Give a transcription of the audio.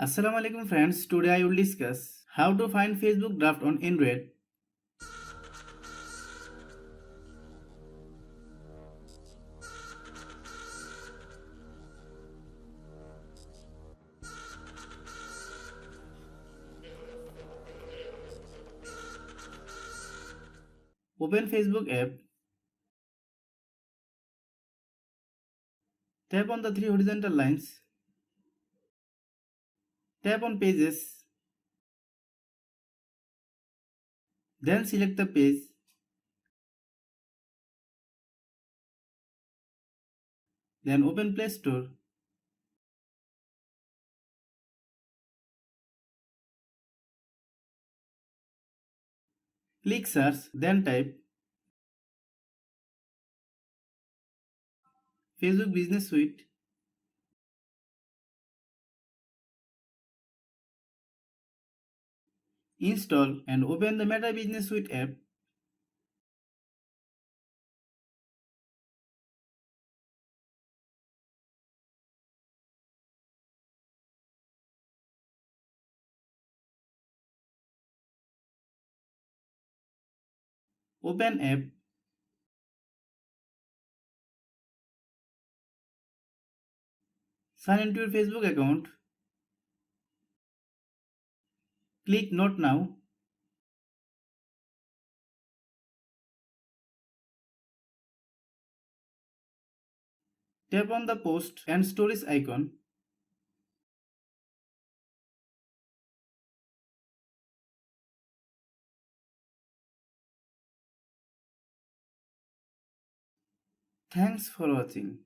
Assalamu alaikum friends, today I will discuss how to find Facebook draft on Android. Open Facebook app, tap on the three horizontal lines, tap on pages, then select the page, then open Play Store. Click search, then type Facebook Business Suite. Install and open the Meta Business Suite app. Open app. Sign into your Facebook account. Click Not Now. Tap on the post and stories icon. Thanks for watching.